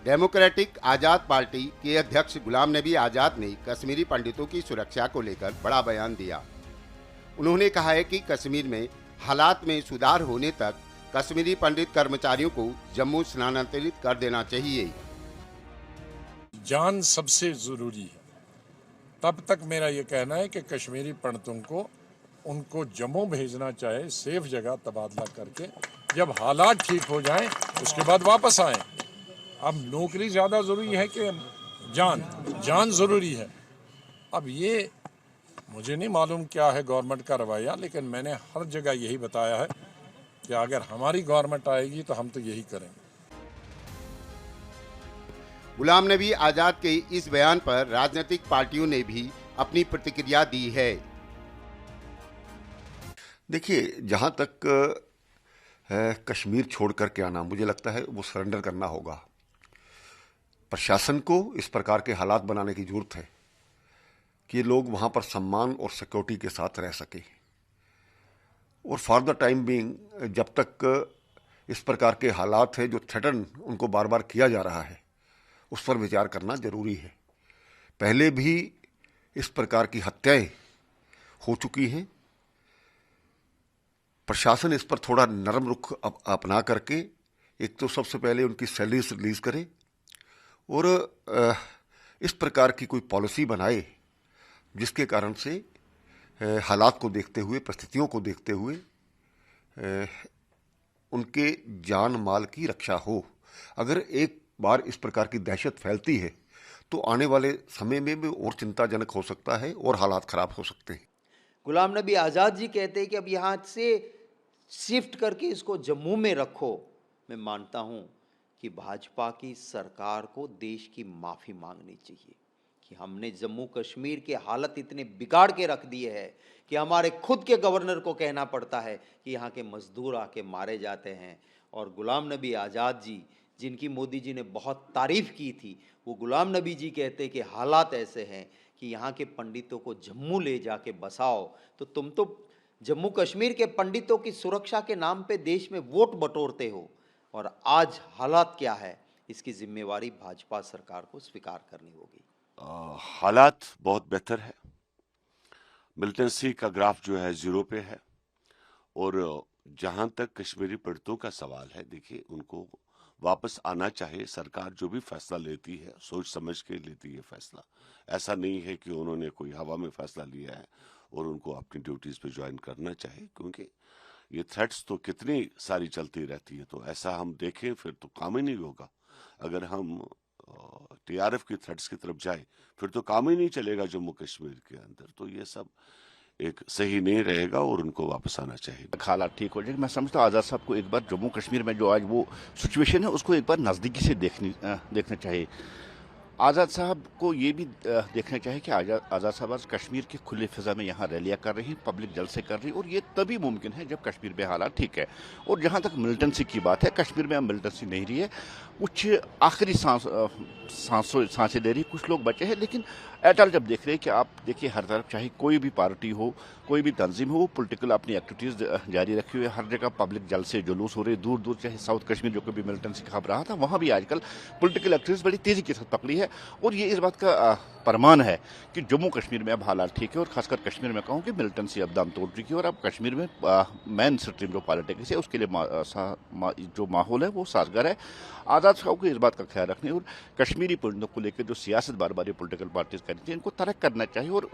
Democratic आज़ाद party के अध्यक्ष गुलाम नबी आज़ाद ने कश्मीरी पंडितों की सुरक्षा को लेकर बड़ा बयान दिया। उन्होंने कहा है कि कश्मीर में हालात में सुधार होने तक कश्मीरी पंडित कर्मचारियों को जम्मू स्थानांतरित कर देना चाहिए। जान सबसे जरूरी है। तब तक मेरा ये कहना है कि कश्मीरी पंडितों को उनको जम्मू भेजना चाहे, सेफ जगह तबादला करके, जब हालात ठीक हो जाएं उसके बाद वापस आएं। अब नौकरी ज़्यादा ज़रूरी है कि जान ज़रूरी है। अब ये मुझे नहीं मालूम क्या है गवर्नमेंट का रवैया, लेकिन मैंने हर जगह यही बताया है कि अगर हमारी गवर्नमेंट आएगी तो हम तो यही करेंगे। गुलाम नबी आज़ाद के इस बयान पर राजनीतिक पार्टियों ने भी अपनी प्रतिक्रिया दी है। देखिए, जहाँ तक कश्मीर छोड़ कर के आना, मुझे लगता है वो सरेंडर करना होगा। प्रशासन को इस प्रकार के हालात बनाने की जरूरत है कि लोग वहाँ पर सम्मान और सिक्योरिटी के साथ रह सकें, और फॉर द टाइम बीइंग जब तक इस प्रकार के हालात हैं जो थ्रेटन उनको बार बार किया जा रहा है, उस पर विचार करना जरूरी है। पहले भी इस प्रकार की हत्याएं हो चुकी हैं। प्रशासन इस पर थोड़ा नरम रुख अपना करके एक तो सबसे पहले उनकी सैलरी रिलीज करे और इस प्रकार की कोई पॉलिसी बनाए जिसके कारण से हालात को देखते हुए, परिस्थितियों को देखते हुए उनके जान माल की रक्षा हो। अगर एक बार इस प्रकार की दहशत फैलती है तो आने वाले समय में भी और चिंताजनक हो सकता है और हालात खराब हो सकते हैं। गुलाम नबी आज़ाद जी कहते हैं कि अब यहाँ से शिफ्ट करके इसको जम्मू में रखो। मैं मानता हूँ कि भाजपा की सरकार को देश की माफ़ी मांगनी चाहिए कि हमने जम्मू कश्मीर के हालत इतने बिगाड़ के रख दिए है कि हमारे खुद के गवर्नर को कहना पड़ता है कि यहाँ के मजदूर आके मारे जाते हैं। और गुलाम नबी आज़ाद जी, जिनकी मोदी जी ने बहुत तारीफ़ की थी, वो गुलाम नबी जी कहते कि हालात ऐसे हैं कि यहाँ के पंडितों को जम्मू ले जाके बसाओ। तो तुम तो जम्मू कश्मीर के पंडितों की सुरक्षा के नाम पे देश में वोट बटोरते हो, और आज हालात क्या है इसकी जिम्मेवारी भाजपा सरकार को स्वीकार करनी होगी। हालात बहुत बेहतर है। मिलिटेंसी का ग्राफ जो है 0 पे है। और जहां तक कश्मीरी पंडितों का सवाल है, देखिए, उनको वापस आना चाहिए। सरकार जो भी फैसला लेती है सोच समझ के लेती है फैसला। ऐसा नहीं है कि उन्होंने कोई हवा में फैसला लिया है, और उनको अपनी ड्यूटीज पे ज्वाइन करना चाहिए, क्योंकि ये थ्रेट्स तो कितनी सारी चलती रहती है। तो ऐसा हम देखें फिर तो काम ही नहीं होगा। अगर हम टीआरएफ की थ्रेट्स की तरफ जाए फिर तो काम ही नहीं चलेगा जम्मू कश्मीर के अंदर। तो ये सब एक सही नहीं रहेगा और उनको वापस आना चाहिए। हालात ठीक हो जाएगी। मैं समझता हूँ आज़ाद साहब को एक बार जम्मू कश्मीर में जो आज वो सिचुएशन है उसको एक बार नज़दीकी से देखना चाहिए। आज़ाद साहब को ये भी देखना चाहिए कि आज़ाद साहब आज कश्मीर के खुले फिजा में यहाँ रैलियाँ कर रही हैं, पब्लिक जलसे कर रही है, और ये तभी मुमकिन है जब कश्मीर में हालात ठीक है। और जहाँ तक मिलिटेंसी की बात है, कश्मीर में अब मिलिटेंसी नहीं रही है, कुछ आखिरी सांसें दे रही, कुछ लोग बचे हैं। लेकिन एटल जब देख रहे हैं कि आप देखिए हर तरफ, चाहे कोई भी पार्टी हो, कोई भी तंजीम हो, वो पोलिटिकल अपनी एक्टिविटीज़ जारी रखी हुई है। हर जगह पब्लिक जलसे जुलूस हो रहे, दूर दूर, चाहे साउथ कश्मीर जो कभी मिलिटेंसी खबर रहा था, वहाँ भी आजकल पोलिटिकल एक्टिविटीज़ बड़ी तेज़ी के साथ पकड़ी है। और ये इस बात का प्रमाण है कि जम्मू कश्मीर में अब हालात ठीक है। और खासकर कश्मीर में कहूँ कि मिलिटेंसी अब दम तोड़ चुकी है, और अब कश्मीर में मेन स्ट्रीम जो पॉलिटिक्स है उसके लिए जो माहौल है वो साजगार है। आज़ाद साहब को इस बात का ख्याल रखने और कश्मीरी पंडितों को लेकर जो सियासत बार बार ये पोलिटिकल पार्टीज करती हैं, इनको तर्क करना चाहिए। और